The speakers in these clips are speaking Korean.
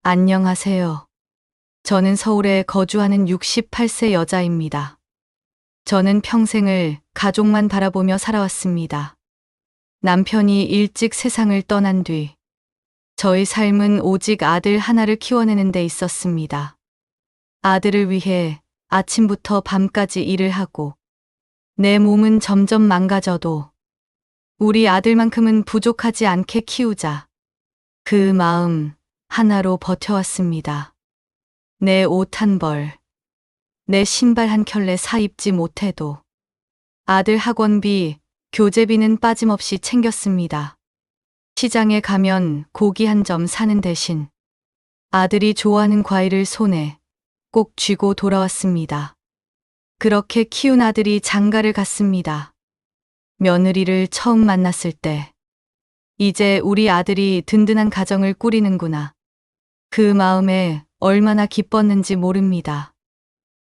안녕하세요. 저는 서울에 거주하는 68세 여자입니다. 저는 평생을 가족만 바라보며 살아왔습니다. 남편이 일찍 세상을 떠난 뒤 저의 삶은 오직 아들 하나를 키워내는 데 있었습니다. 아들을 위해 아침부터 밤까지 일을 하고 내 몸은 점점 망가져도 우리 아들만큼은 부족하지 않게 키우자. 그 마음 하나로 버텨왔습니다. 내 옷 한 벌, 내 신발 한 켤레 사입지 못해도 아들 학원비, 교재비는 빠짐없이 챙겼습니다. 시장에 가면 고기 한 점 사는 대신 아들이 좋아하는 과일을 손에 꼭 쥐고 돌아왔습니다. 그렇게 키운 아들이 장가를 갔습니다. 며느리를 처음 만났을 때, 이제 우리 아들이 든든한 가정을 꾸리는구나. 그 마음에 얼마나 기뻤는지 모릅니다.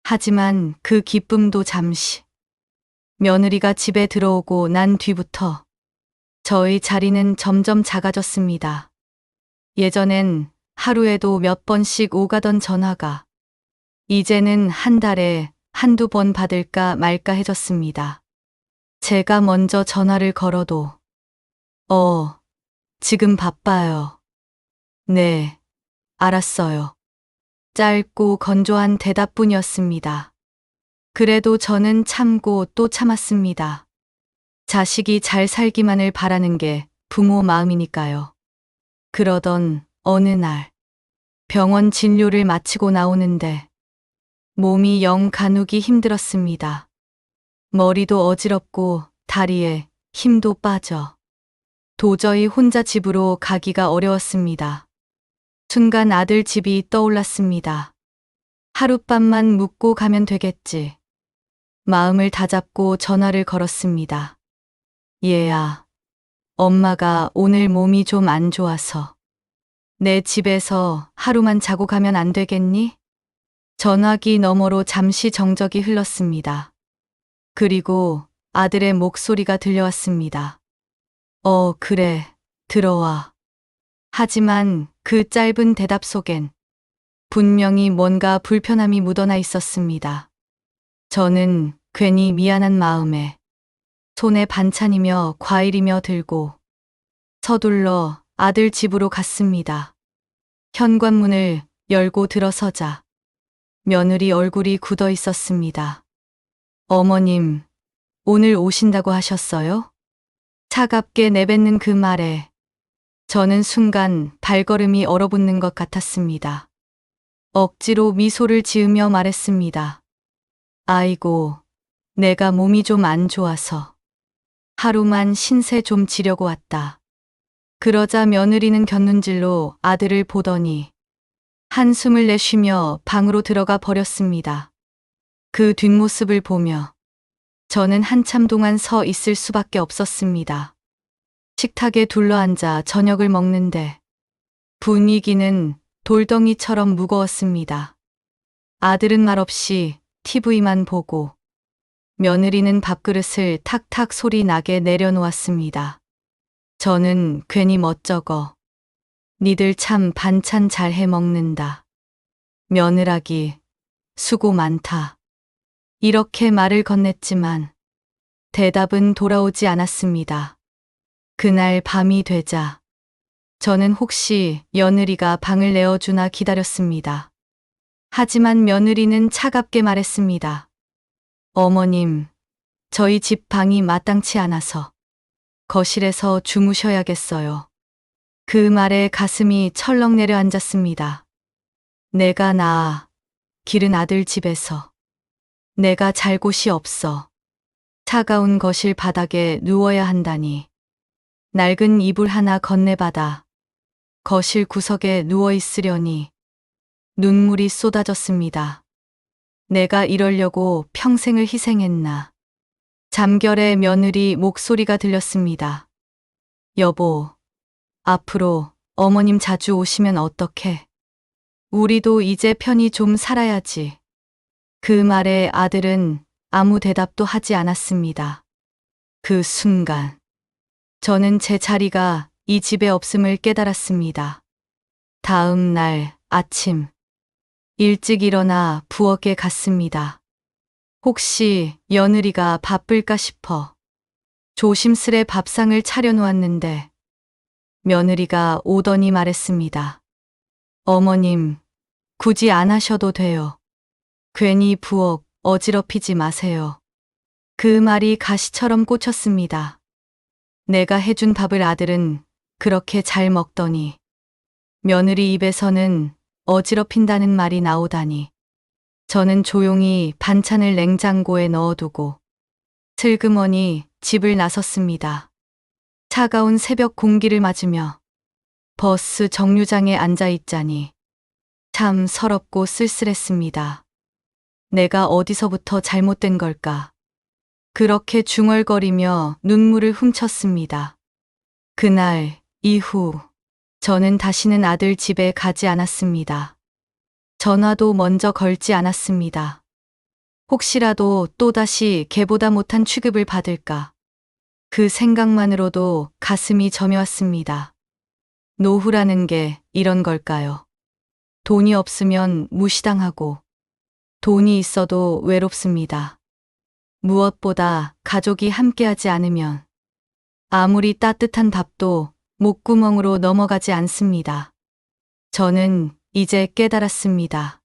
하지만 그 기쁨도 잠시. 며느리가 집에 들어오고 난 뒤부터 저의 자리는 점점 작아졌습니다. 예전엔 하루에도 몇 번씩 오가던 전화가 이제는 한 달에 한두 번 받을까 말까 해졌습니다. 제가 먼저 전화를 걸어도 지금 바빠요. 네, 알았어요. 짧고 건조한 대답뿐이었습니다. 그래도 저는 참고 또 참았습니다. 자식이 잘 살기만을 바라는 게 부모 마음이니까요. 그러던 어느 날 병원 진료를 마치고 나오는데 몸이 영 가누기 힘들었습니다. 머리도 어지럽고 다리에 힘도 빠져 도저히 혼자 집으로 가기가 어려웠습니다. 순간 아들 집이 떠올랐습니다. 하룻밤만 묵고 가면 되겠지. 마음을 다잡고 전화를 걸었습니다. 얘야, 엄마가 오늘 몸이 좀 안 좋아서 내 집에서 하루만 자고 가면 안 되겠니? 전화기 너머로 잠시 정적이 흘렀습니다. 그리고 아들의 목소리가 들려왔습니다. 그래, 들어와. 하지만 그 짧은 대답 속엔 분명히 뭔가 불편함이 묻어나 있었습니다. 저는 괜히 미안한 마음에 손에 반찬이며 과일이며 들고 서둘러 아들 집으로 갔습니다. 현관문을 열고 들어서자 며느리 얼굴이 굳어 있었습니다. 어머님, 오늘 오신다고 하셨어요? 차갑게 내뱉는 그 말에 저는 순간 발걸음이 얼어붙는 것 같았습니다. 억지로 미소를 지으며 말했습니다. 아이고, 내가 몸이 좀 안 좋아서 하루만 신세 좀 지려고 왔다. 그러자 며느리는 곁눈질로 아들을 보더니 한숨을 내쉬며 방으로 들어가 버렸습니다. 그 뒷모습을 보며 저는 한참 동안 서 있을 수밖에 없었습니다. 식탁에 둘러앉아 저녁을 먹는데 분위기는 돌덩이처럼 무거웠습니다. 아들은 말없이 TV만 보고 며느리는 밥그릇을 탁탁 소리 나게 내려놓았습니다. 저는 괜히 멋쩍어 니들 참 반찬 잘 해 먹는다. 며느라기 수고 많다. 이렇게 말을 건넸지만 대답은 돌아오지 않았습니다. 그날 밤이 되자 저는 혹시 며느리가 방을 내어주나 기다렸습니다. 하지만 며느리는 차갑게 말했습니다. 어머님, 저희 집 방이 마땅치 않아서 거실에서 주무셔야겠어요. 그 말에 가슴이 철렁 내려앉았습니다. 내가 낳아 기른 아들 집에서 내가 잘 곳이 없어 차가운 거실 바닥에 누워야 한다니. 낡은 이불 하나 건네받아 거실 구석에 누워 있으려니 눈물이 쏟아졌습니다. 내가 이러려고 평생을 희생했나. 잠결에 며느리 목소리가 들렸습니다. 여보, 앞으로 어머님 자주 오시면 어떡해? 우리도 이제 편히 좀 살아야지. 그 말에 아들은 아무 대답도 하지 않았습니다. 그 순간 저는 제 자리가 이 집에 없음을 깨달았습니다. 다음 날 아침 일찍 일어나 부엌에 갔습니다. 혹시 며느리가 바쁠까 싶어 조심스레 밥상을 차려놓았는데 며느리가 오더니 말했습니다. 어머님, 굳이 안 하셔도 돼요. 괜히 부엌 어지럽히지 마세요. 그 말이 가시처럼 꽂혔습니다. 내가 해준 밥을 아들은 그렇게 잘 먹더니 며느리 입에서는 어지럽힌다는 말이 나오다니. 저는 조용히 반찬을 냉장고에 넣어두고 슬그머니 집을 나섰습니다. 차가운 새벽 공기를 맞으며 버스 정류장에 앉아 있자니 참 서럽고 쓸쓸했습니다. 내가 어디서부터 잘못된 걸까? 그렇게 중얼거리며 눈물을 훔쳤습니다. 그날 이후 저는 다시는 아들 집에 가지 않았습니다. 전화도 먼저 걸지 않았습니다. 혹시라도 또다시 걔보다 못한 취급을 받을까? 그 생각만으로도 가슴이 저며왔습니다. 노후라는 게 이런 걸까요? 돈이 없으면 무시당하고 돈이 있어도 외롭습니다. 무엇보다 가족이 함께하지 않으면 아무리 따뜻한 밥도 목구멍으로 넘어가지 않습니다. 저는 이제 깨달았습니다.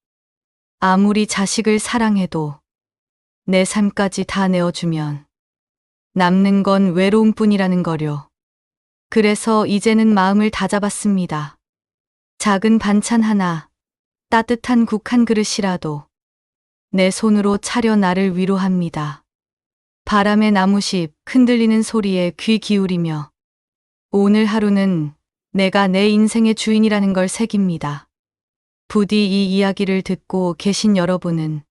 아무리 자식을 사랑해도 내 삶까지 다 내어주면 남는 건 외로움뿐이라는 거요. 그래서 이제는 마음을 다잡았습니다. 작은 반찬 하나, 따뜻한 국 한 그릇이라도 내 손으로 차려 나를 위로합니다. 바람의 나무십 흔들리는 소리에 귀 기울이며 오늘 하루는 내가 내 인생의 주인이라는 걸 새깁니다. 부디 이 이야기를 듣고 계신 여러분은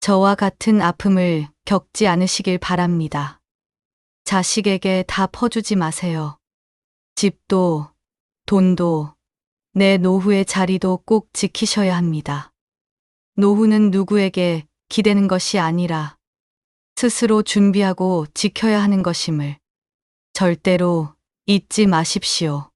저와 같은 아픔을 겪지 않으시길 바랍니다. 자식에게 다 퍼주지 마세요. 집도, 돈도, 내 노후의 자리도 꼭 지키셔야 합니다. 노후는 누구에게 기대는 것이 아니라 스스로 준비하고 지켜야 하는 것임을 절대로 잊지 마십시오.